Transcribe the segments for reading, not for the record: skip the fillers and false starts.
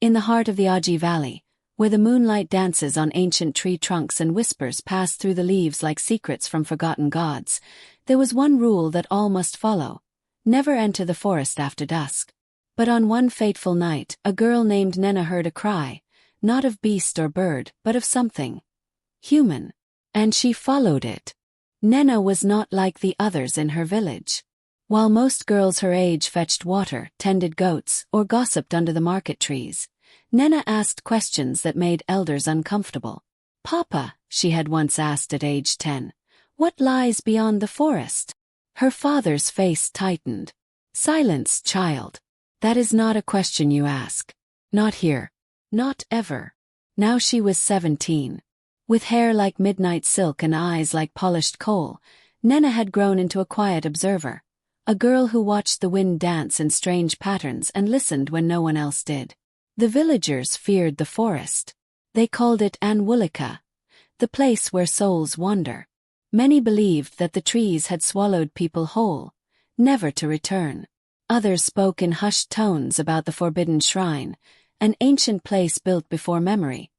In the heart of the Aji Valley, where the moonlight dances on ancient tree trunks and whispers pass through the leaves like secrets from forgotten gods, there was one rule that all must follow: never enter the forest after dusk. But on one fateful night, a girl named Nnenna heard a cry, not of beast or bird, but of something human. And she followed it. Nnenna was not like the others in her village. While most girls her age fetched water, tended goats, or gossiped under the market trees, Nnenna asked questions that made elders uncomfortable. "Papa," she had once asked at age 10, "what lies beyond the forest?" Her father's face tightened. "Silence, child. That is not a question you ask. Not here. Not ever." Now she was 17. With hair like midnight silk and eyes like polished coal, Nnenna had grown into a quiet observer, a girl who watched the wind dance in strange patterns and listened when no one else did. The villagers feared the forest. They called it Anwulika, the place where souls wander. Many believed that the trees had swallowed people whole, never to return. Others spoke in hushed tones about the forbidden shrine, an ancient place built before memory,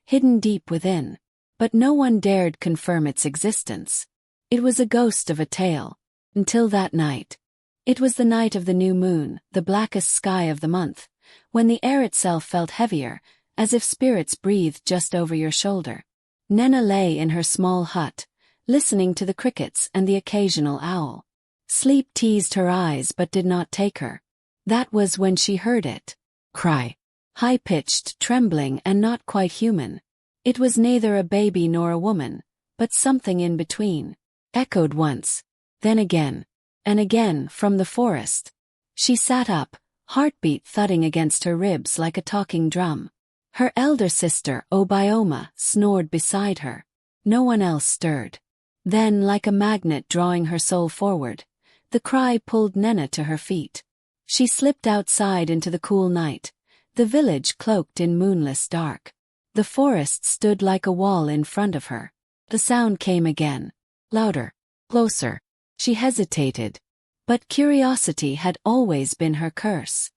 hidden deep within. But no one dared confirm its existence. It was a ghost of a tale. Until that night. It was the night of the new moon, the blackest sky of the month, when the air itself felt heavier, as if spirits breathed just over your shoulder. Nnenna lay in her small hut, listening to the crickets and the occasional owl. Sleep teased her eyes but did not take her. That was when she heard it cry. High-pitched, trembling, and not quite human. It was neither a baby nor a woman, but something in between. Echoed once, then again, and again from the forest. She sat up, heartbeat thudding against her ribs like a talking drum. Her elder sister, Obioma, snored beside her. No one else stirred. Then, like a magnet drawing her soul forward, the cry pulled Nnenna to her feet. She slipped outside into the cool night, the village cloaked in moonless dark. The forest stood like a wall in front of her. The sound came again. Louder. Closer. She hesitated. But curiosity had always been her curse.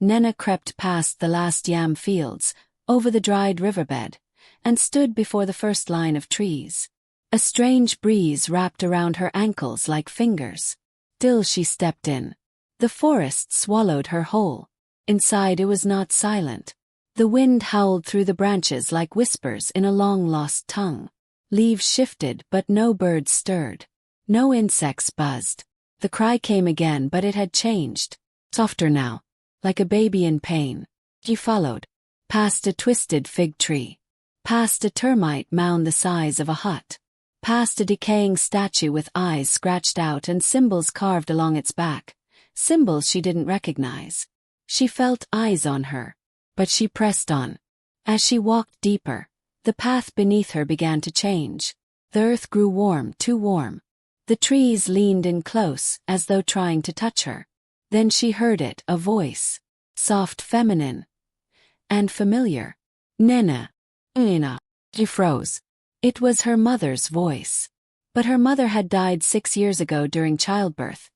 Nnenna crept past the last yam fields, over the dried riverbed, and stood before the first line of trees. A strange breeze wrapped around her ankles like fingers. Still she stepped in. The forest swallowed her whole. Inside it was not silent. The wind howled through the branches like whispers in a long-lost tongue. Leaves shifted but no birds stirred. No insects buzzed. The cry came again but it had changed. Softer now. Like a baby in pain. She followed. Past a twisted fig tree. Past a termite mound the size of a hut. Past a decaying statue with eyes scratched out and symbols carved along its back. Symbols she didn't recognize. She felt eyes on her. But she pressed on. As she walked deeper, the path beneath her began to change. The earth grew warm, too warm. The trees leaned in close, as though trying to touch her. Then she heard it, a voice. Soft, feminine. And familiar. Nnenna. Nnenna. She froze. It was her mother's voice. But her mother had died 6 years ago during childbirth,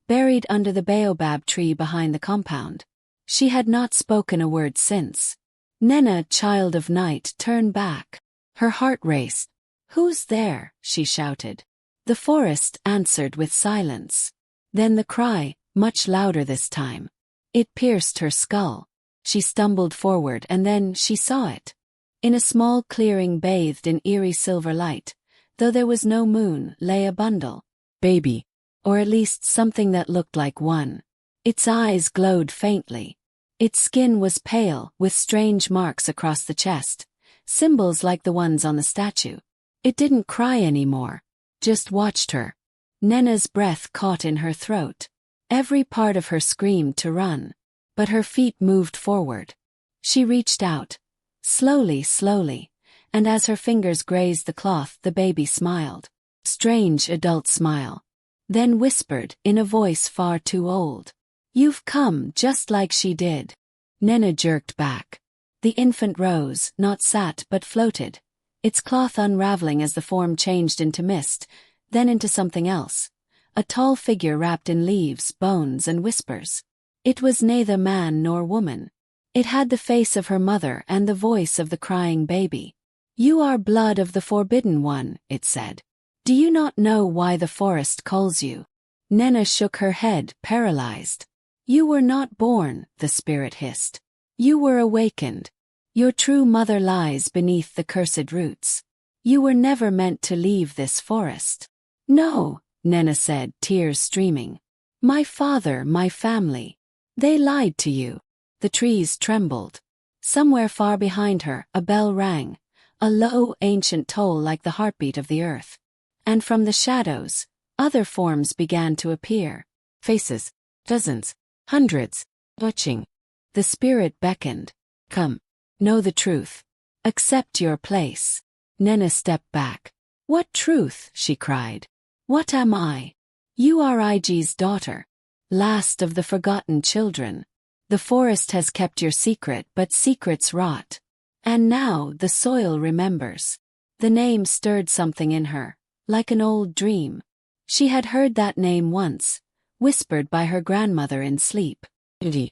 buried under the baobab tree behind the compound. She had not spoken a word since. Nnenna, child of night, turned back. Her heart raced. "Who's there?" she shouted. The forest answered with silence. Then the cry, much louder this time. It pierced her skull. She stumbled forward and then she saw it. In a small clearing bathed in eerie silver light, though there was no moon, lay a bundle. Baby. Or at least something that looked like one. Its eyes glowed faintly. Its skin was pale, with strange marks across the chest, symbols like the ones on the statue. It didn't cry anymore, just watched her. Nnenna's breath caught in her throat. Every part of her screamed to run, but her feet moved forward. She reached out, slowly, slowly, and as her fingers grazed the cloth, the baby smiled. Strange adult smile. Then whispered, in a voice far too old. "You've come, just like she did." Nnenna jerked back. The infant rose, not sat but floated, its cloth unraveling as the form changed into mist, then into something else. A tall figure wrapped in leaves, bones, and whispers. It was neither man nor woman. It had the face of her mother and the voice of the crying baby. "You are blood of the Forbidden One," it said. "Do you not know why the forest calls you?" Nnenna shook her head, paralyzed. "You were not born," the spirit hissed. "You were awakened. Your true mother lies beneath the cursed roots. You were never meant to leave this forest." "No," Nnenna said, tears streaming. "My father, my family. They lied to you." The trees trembled. Somewhere far behind her, a bell rang, a low, ancient toll like the heartbeat of the earth. And from the shadows, other forms began to appear. Faces, dozens, hundreds, watching. The spirit beckoned. "Come. Know the truth. Accept your place." Nnenna stepped back. "What truth?" she cried. "What am I?" "You are Ige's daughter. Last of the forgotten children. The forest has kept your secret, but secrets rot. And now the soil remembers." The name stirred something in her, like an old dream. She had heard that name once, whispered by her grandmother in sleep. The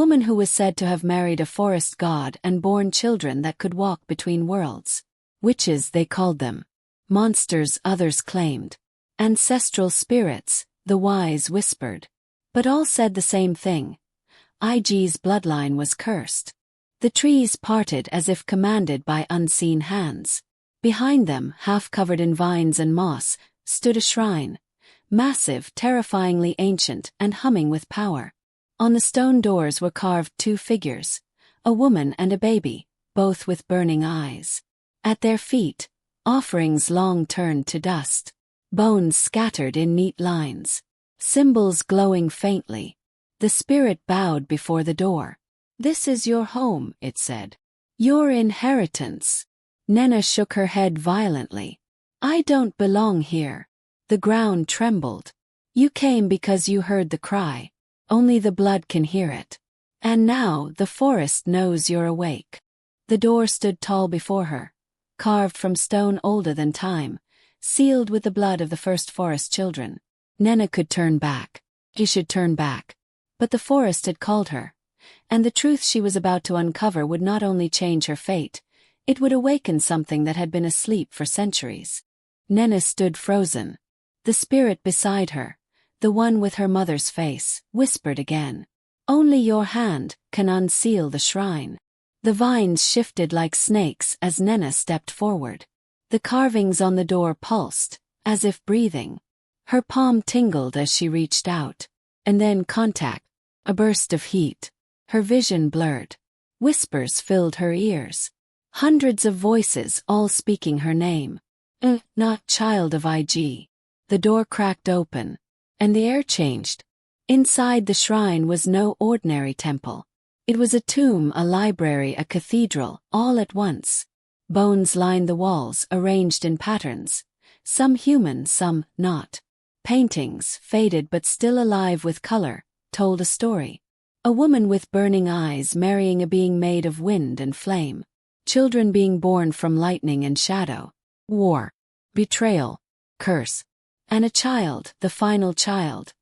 woman who was said to have married a forest god and borne children that could walk between worlds. Witches, they called them. Monsters, others claimed. Ancestral spirits, the wise whispered. But all said the same thing. Ige's bloodline was cursed. The trees parted as if commanded by unseen hands. Behind them, half covered in vines and moss, stood a shrine. Massive, terrifyingly ancient, and humming with power. On the stone doors were carved two figures, a woman and a baby, both with burning eyes. At their feet, offerings long turned to dust. Bones scattered in neat lines. Symbols glowing faintly. The spirit bowed before the door. "This is your home," it said. "Your inheritance." Nnenna shook her head violently. "I don't belong here." The ground trembled. "You came because you heard the cry. Only the blood can hear it. And now the forest knows you're awake." The door stood tall before her, carved from stone older than time, sealed with the blood of the first forest children. Nnenna could turn back. She should turn back. But the forest had called her, and the truth she was about to uncover would not only change her fate, it would awaken something that had been asleep for centuries. Nnenna stood frozen. The spirit beside her, the one with her mother's face, whispered again. "Only your hand can unseal the shrine." The vines shifted like snakes as Nnenna stepped forward. The carvings on the door pulsed, as if breathing. Her palm tingled as she reached out. And then contact. A burst of heat. Her vision blurred. Whispers filled her ears. Hundreds of voices all speaking her name. Not child of Ig. The door cracked open, and the air changed. Inside the shrine was no ordinary temple. It was a tomb, a library, a cathedral, all at once. Bones lined the walls, arranged in patterns. Some human, some not. Paintings, faded but still alive with color, told a story. A woman with burning eyes marrying a being made of wind and flame. Children being born from lightning and shadow. War. Betrayal. Curse. And a child, the final child.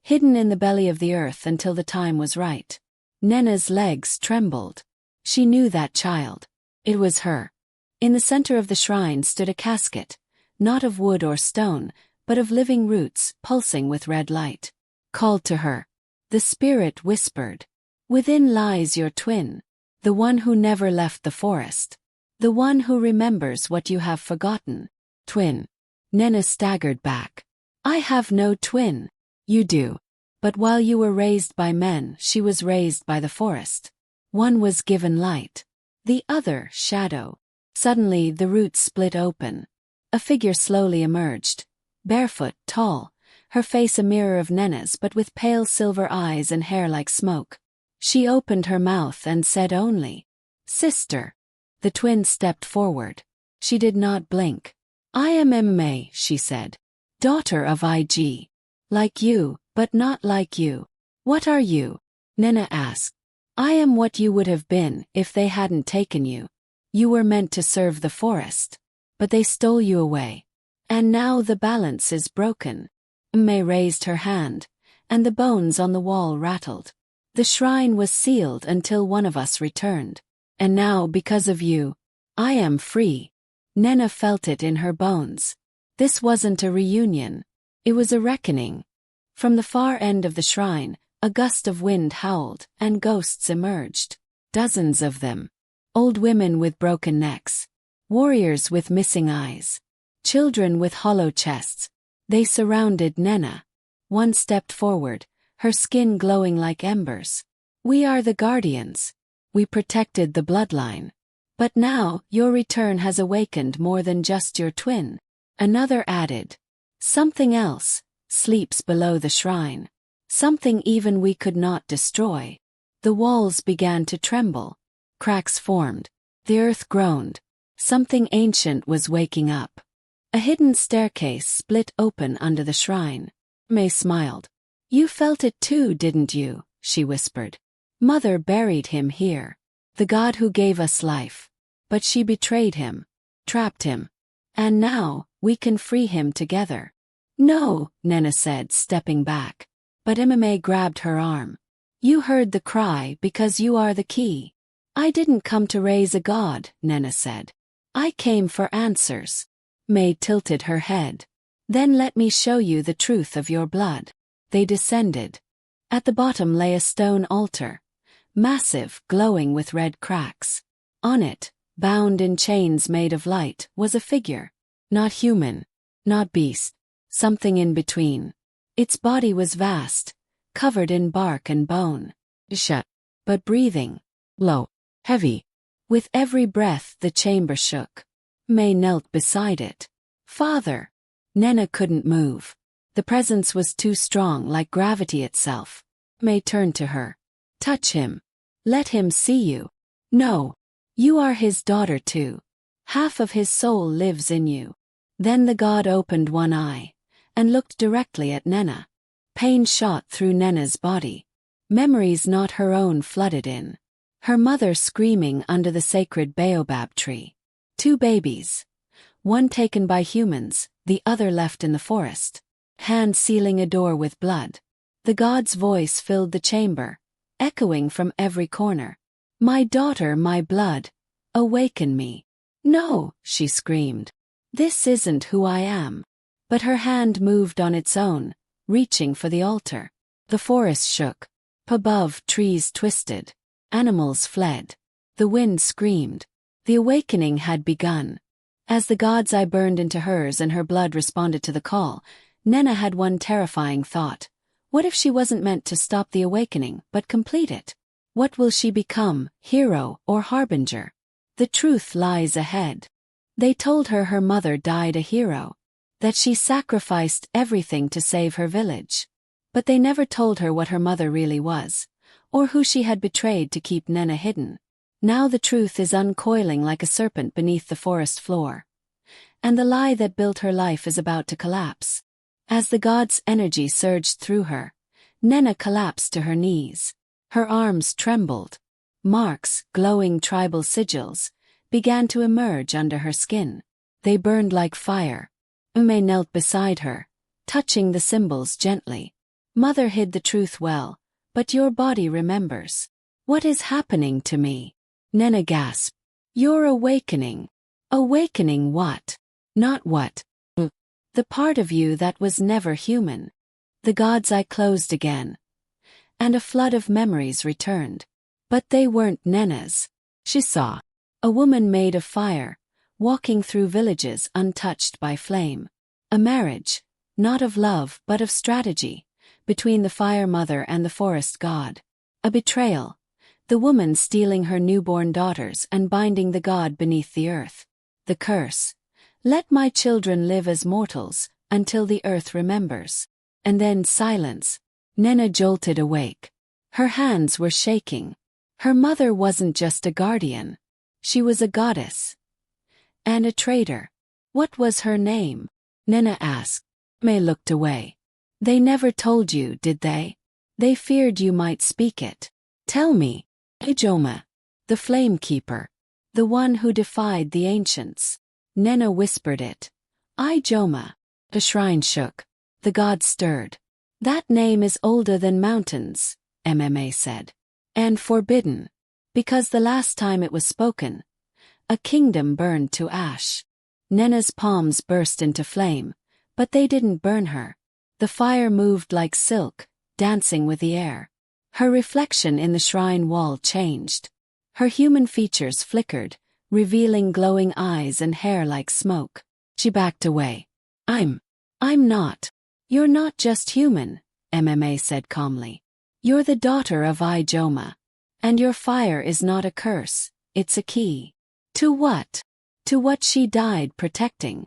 Hidden in the belly of the earth until the time was right. Nnenna's legs trembled. She knew that child. It was her. In the center of the shrine stood a casket, not of wood or stone, but of living roots, pulsing with red light. Called to her. The spirit whispered. "Within lies your twin, the one who never left the forest, the one who remembers what you have forgotten." Twin. Nnenna staggered back. "I have no twin." "You do. But while you were raised by men, she was raised by the forest. One was given light. The other, shadow." Suddenly the roots split open. A figure slowly emerged. Barefoot, tall, her face a mirror of Nnenna's but with pale silver eyes and hair like smoke. She opened her mouth and said only, "Sister." The twin stepped forward. She did not blink. "I am Mme," she said. "Daughter of Ig. Like you, but not like you." "What are you?" Nnenna asked. "I am what you would have been if they hadn't taken you. You were meant to serve the forest. But they stole you away. And now the balance is broken." Mme raised her hand, and the bones on the wall rattled. The shrine was sealed until one of us returned. And now, because of you, I am free. Nnenna felt it in her bones. This wasn't a reunion. It was a reckoning. From the far end of the shrine, a gust of wind howled, and ghosts emerged. Dozens of them. Old women with broken necks. Warriors with missing eyes. Children with hollow chests. They surrounded Nnenna. One stepped forward, her skin glowing like embers. We are the guardians. We protected the bloodline. But now, your return has awakened more than just your twin. Another added. Something else sleeps below the shrine. Something even we could not destroy. The walls began to tremble. Cracks formed. The earth groaned. Something ancient was waking up. A hidden staircase split open under the shrine. May smiled. You felt it too, didn't you? She whispered. Mother buried him here. The God who gave us life. But she betrayed him. Trapped him. And now, we can free him together. No, Nnenna said, stepping back. But MMA grabbed her arm. You heard the cry because you are the key. I didn't come to raise a god, Nnenna said. I came for answers. May tilted her head. Then let me show you the truth of your blood. They descended. At the bottom lay a stone altar. Massive, glowing with red cracks. On it, bound in chains made of light, was a figure. Not human. Not beast. Something in between. Its body was vast, covered in bark and bone. Shut. But breathing. Low. Heavy. With every breath the chamber shook. May knelt beside it. Father. Nnenna couldn't move. The presence was too strong, like gravity itself. May turned to her. Touch him. Let him see you. No. You are his daughter too. Half of his soul lives in you. Then the god opened one eye and looked directly at Nnenna. Pain shot through Nnenna's body. Memories not her own flooded in. Her mother screaming under the sacred baobab tree. 2 babies. One taken by humans, the other left in the forest. Hand sealing a door with blood. The god's voice filled the chamber, echoing from every corner. My daughter, my blood, awaken me. No, she screamed. This isn't who I am. But her hand moved on its own, reaching for the altar. The forest shook. Above, trees twisted. Animals fled. The wind screamed. The awakening had begun. As the god's eye burned into hers and her blood responded to the call, Nnenna had one terrifying thought. What if she wasn't meant to stop the awakening, but complete it? What will she become, hero or harbinger? The truth lies ahead. They told her her mother died a hero. That she sacrificed everything to save her village. But they never told her what her mother really was, or who she had betrayed to keep Nnenna hidden. Now the truth is uncoiling like a serpent beneath the forest floor. And the lie that built her life is about to collapse. As the god's energy surged through her, Nnenna collapsed to her knees. Her arms trembled. Marks, glowing tribal sigils, began to emerge under her skin. They burned like fire. May knelt beside her, touching the symbols gently. Mother hid the truth well, but your body remembers. What is happening to me? Nnenna gasped. You're awakening. Awakening what? Not what. The part of you that was never human. The god's eye closed again. And a flood of memories returned. But they weren't Nnenna's. She saw a woman made of fire, walking through villages untouched by flame. A marriage, not of love but of strategy, between the fire mother and the forest god. A betrayal, the woman stealing her newborn daughters and binding the god beneath the earth. The curse, let my children live as mortals, until the earth remembers. And then silence. Nnenna jolted awake. Her hands were shaking. Her mother wasn't just a guardian. She was a goddess. And a traitor. What was her name? Nnenna asked. May looked away. They never told you, did they? They feared you might speak it. Tell me. Ijoma. The flame keeper. The one who defied the ancients. Nnenna whispered it. Ijoma. The shrine shook. The god stirred. That name is older than mountains, Mma said. And forbidden. Because the last time it was spoken, a kingdom burned to ash. Nnenna's palms burst into flame, but they didn't burn her. The fire moved like silk, dancing with the air. Her reflection in the shrine wall changed. Her human features flickered, revealing glowing eyes and hair like smoke. She backed away. I'm not. You're not just human, Mma said calmly. You're the daughter of Ijoma. And your fire is not a curse, it's a key. To what? To what she died protecting.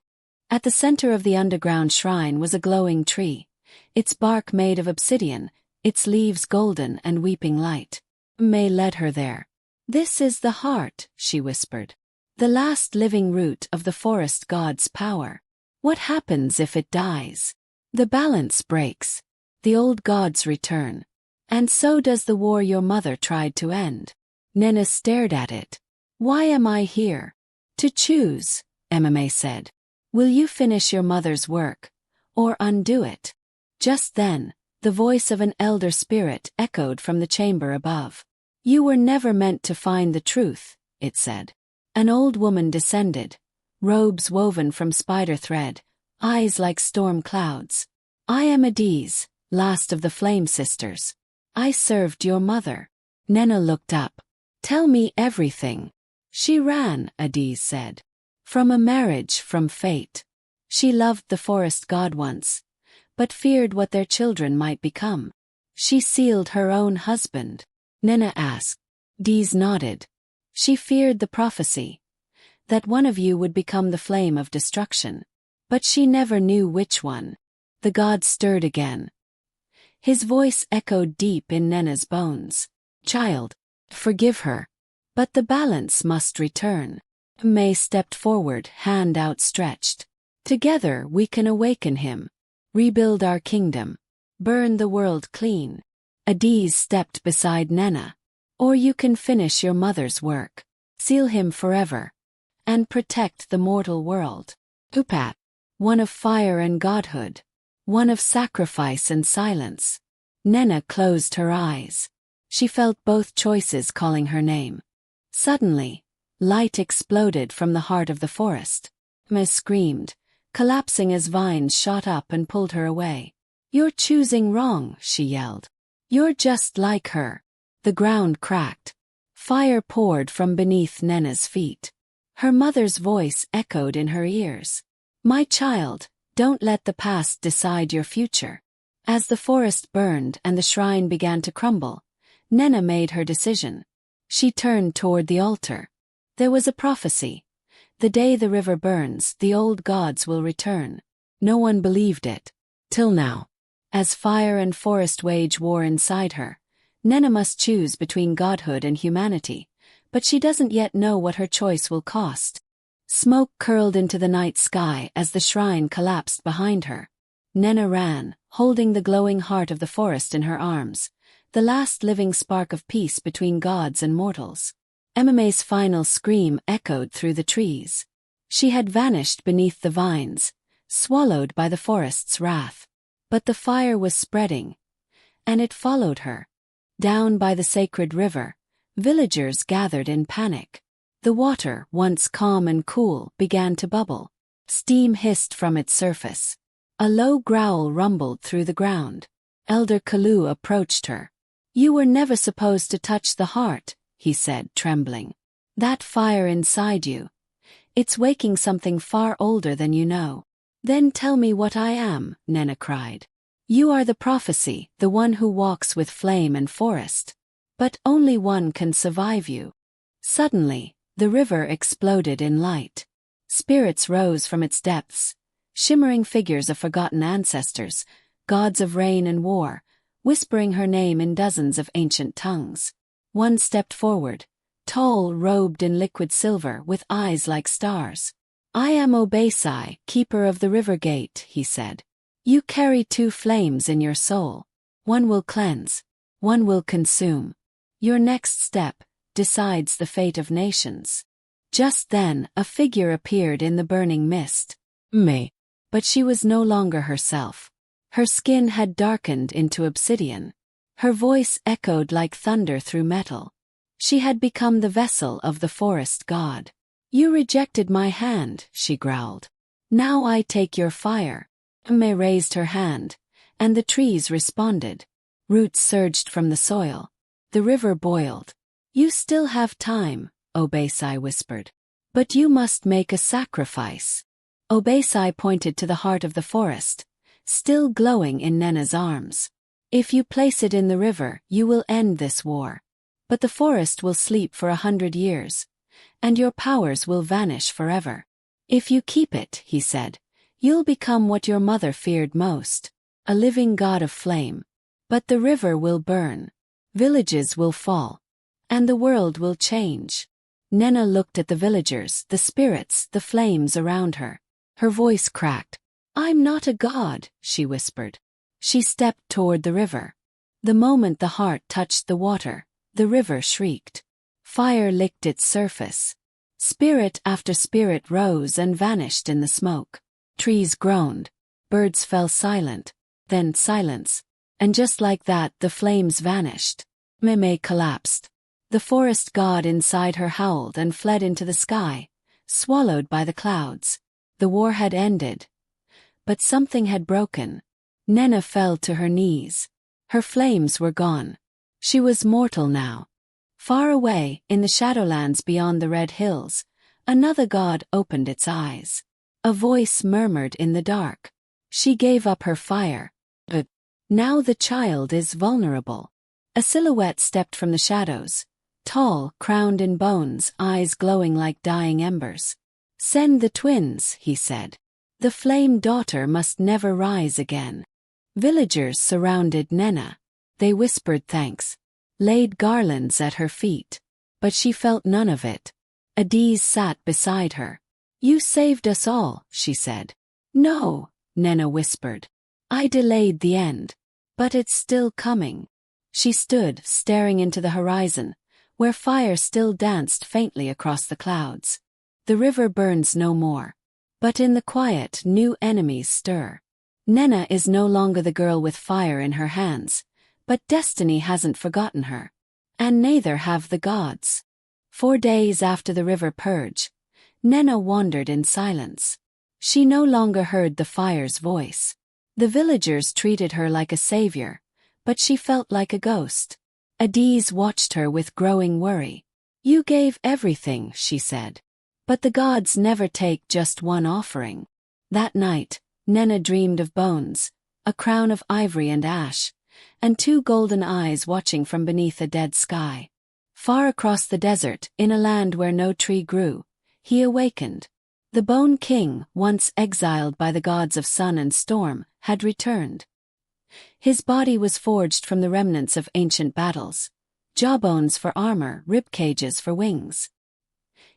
At the center of the underground shrine was a glowing tree, its bark made of obsidian, its leaves golden and weeping light. May led her there. This is the heart, she whispered. The last living root of the forest god's power. What happens if it dies? The balance breaks. The old gods return. And so does the war your mother tried to end. Nnenna stared at it. Why am I here? To choose, Mma said. Will you finish your mother's work, or undo it? Just then, the voice of an elder spirit echoed from the chamber above. You were never meant to find the truth, it said. An old woman descended, robes woven from spider thread, eyes like storm clouds. I am Adise, last of the Flame Sisters. I served your mother. Nnenna looked up. Tell me everything. She ran, Adise said. From a marriage, from fate. She loved the forest god once, but feared what their children might become. She sealed her own husband. Nnenna asked. Adise nodded. She feared the prophecy, that one of you would become the flame of destruction. But she never knew which one. The god stirred again. His voice echoed deep in Nnenna's bones. Child, forgive her. But the balance must return. May stepped forward, hand outstretched. Together we can awaken him. Rebuild our kingdom. Burn the world clean. Adise stepped beside Nnenna. Or you can finish your mother's work. Seal him forever. And protect the mortal world. Upat. One of fire and godhood. One of sacrifice and silence. Nnenna closed her eyes. She felt both choices calling her name. Suddenly, light exploded from the heart of the forest. May screamed, collapsing as vines shot up and pulled her away. You're choosing wrong, she yelled. You're just like her. The ground cracked. Fire poured from beneath Nnenna's feet. Her mother's voice echoed in her ears. My child, don't let the past decide your future. As the forest burned and the shrine began to crumble, Nnenna made her decision. She turned toward the altar. There was a prophecy. The day the river burns, the old gods will return. No one believed it. Till now. As fire and forest wage war inside her, Nnenna must choose between godhood and humanity, but she doesn't yet know what her choice will cost. Smoke curled into the night sky as the shrine collapsed behind her. Nnenna ran, holding the glowing heart of the forest in her arms, the last living spark of peace between gods and mortals. Mma's final scream echoed through the trees. She had vanished beneath the vines, swallowed by the forest's wrath. But the fire was spreading, and it followed her. Down by the sacred river, villagers gathered in panic. The water, once calm and cool, began to bubble. Steam hissed from its surface. A low growl rumbled through the ground. Elder Kalu approached her. You were never supposed to touch the heart, he said, trembling. That fire inside you. It's waking something far older than you know. Then tell me what I am, Nnenna cried. You are the prophecy, the one who walks with flame and forest. But only one can survive you. Suddenly, the river exploded in light. Spirits rose from its depths, shimmering figures of forgotten ancestors, gods of rain and war, whispering her name in dozens of ancient tongues. One stepped forward, tall, robed in liquid silver with eyes like stars. I am Obesai, keeper of the river gate, he said. You carry two flames in your soul. One will cleanse, one will consume. Your next step decides the fate of nations. Just then, a figure appeared in the burning mist. May. But she was no longer herself. Her skin had darkened into obsidian. Her voice echoed like thunder through metal. She had become the vessel of the forest god. "You rejected my hand," she growled. "Now I take your fire." Mme raised her hand, and the trees responded. Roots surged from the soil. The river boiled. "You still have time," Obesai whispered. "But you must make a sacrifice." Obesai pointed to the heart of the forest, still glowing in Nnenna's arms. "If you place it in the river, you will end this war. But the forest will sleep for 100 years, and your powers will vanish forever. If you keep it," he said, "you'll become what your mother feared most, a living god of flame. But the river will burn, villages will fall, and the world will change." Nnenna looked at the villagers, the spirits, the flames around her. Her voice cracked. "I'm not a god," she whispered. She stepped toward the river. The moment the heart touched the water, the river shrieked. Fire licked its surface. Spirit after spirit rose and vanished in the smoke. Trees groaned. Birds fell silent. Then silence. And just like that, the flames vanished. Meme collapsed. The forest god inside her howled and fled into the sky, swallowed by the clouds. The war had ended. But something had broken. Nnenna fell to her knees. Her flames were gone. She was mortal now. Far away, in the Shadowlands beyond the red hills, another god opened its eyes. A voice murmured in the dark. She gave up her fire. But now the child is vulnerable. A silhouette stepped from the shadows. Tall, crowned in bones, eyes glowing like dying embers. "Send the twins," he said. "The flame daughter must never rise again." Villagers surrounded Nnenna. They whispered thanks, laid garlands at her feet. But she felt none of it. Adiz sat beside her. "You saved us all," she said. "No," Nnenna whispered. "I delayed the end. But it's still coming." She stood, staring into the horizon, where fire still danced faintly across the clouds. The river burns no more. But in the quiet, new enemies stir. Nnenna is no longer the girl with fire in her hands. But destiny hasn't forgotten her. And neither have the gods. 4 days after the river purge, Nnenna wandered in silence. She no longer heard the fire's voice. The villagers treated her like a savior, but she felt like a ghost. Adiz watched her with growing worry. "You gave everything," she said. "But the gods never take just one offering." That night, Nnenna dreamed of bones, a crown of ivory and ash, and 2 golden eyes watching from beneath a dead sky. Far across the desert, in a land where no tree grew, he awakened. The Bone King, once exiled by the gods of sun and storm, had returned. His body was forged from the remnants of ancient battles, jawbones for armor, ribcages for wings.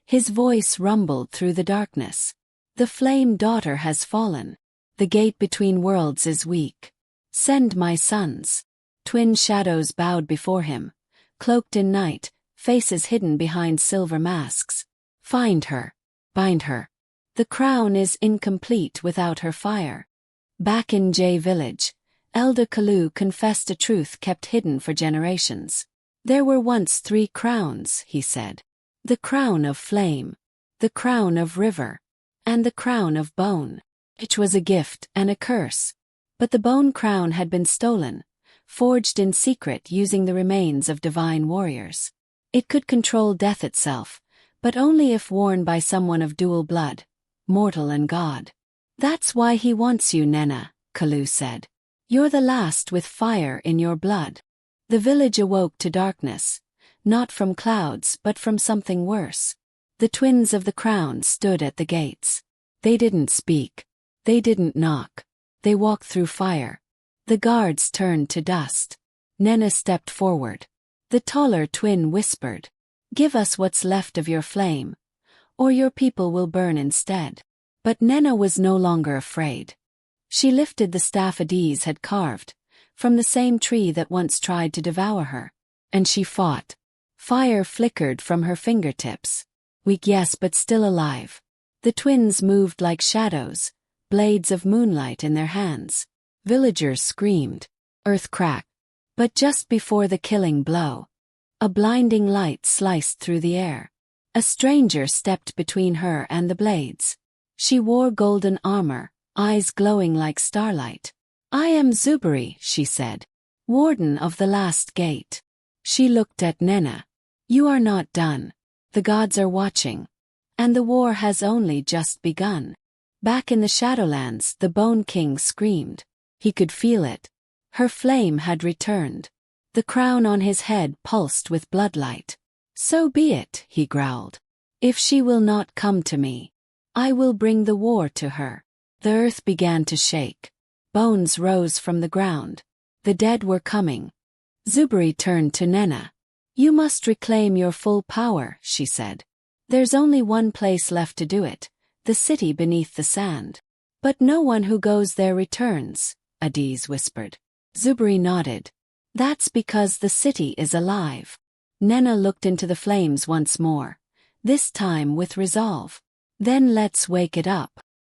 His voice rumbled through the darkness. "The flame daughter has fallen. The gate between worlds is weak. Send my sons." Twin shadows bowed before him, cloaked in night, faces hidden behind silver masks. "Find her. Bind her. The crown is incomplete without her fire." Back in J Village, Elder Kalu confessed a truth kept hidden for generations. "There were once 3 crowns," he said. "The crown of flame, the crown of river, and the crown of bone. Each was a gift and a curse. But the bone crown had been stolen, forged in secret using the remains of divine warriors. It could control death itself, but only if worn by someone of dual blood, mortal and god. "That's why he wants you, Nnenna," Kalu said. "You're the last with fire in your blood." The village awoke to darkness, not from clouds but from something worse. The twins of the crown stood at the gates. They didn't speak. They didn't knock. They walked through fire. The guards turned to dust. Nnenna stepped forward. The taller twin whispered, "Give us what's left of your flame, or your people will burn instead." But Nnenna was no longer afraid. She lifted the staff Adiz had carved, from the same tree that once tried to devour her. And she fought. Fire flickered from her fingertips. Weak, yes, but still alive. The twins moved like shadows, blades of moonlight in their hands. Villagers screamed. Earth cracked. But just before the killing blow, a blinding light sliced through the air. A stranger stepped between her and the blades. She wore golden armor, eyes glowing like starlight. "I am Zuberi," she said, "warden of the last gate." She looked at Nnenna. "You are not done. The gods are watching. And the war has only just begun." Back in the Shadowlands, the Bone King screamed. He could feel it. Her flame had returned. The crown on his head pulsed with bloodlight. "So be it," he growled. "If she will not come to me, I will bring the war to her." The earth began to shake. Bones rose from the ground. The dead were coming. Zuberi turned to Nnenna. "You must reclaim your full power," she said. "There's only one place left to do it, the city beneath the sand." "But no one who goes there returns," Adiz whispered. Zuberi nodded. "That's because the city is alive." Nnenna looked into the flames once more, this time with resolve. "Then let's wake it up."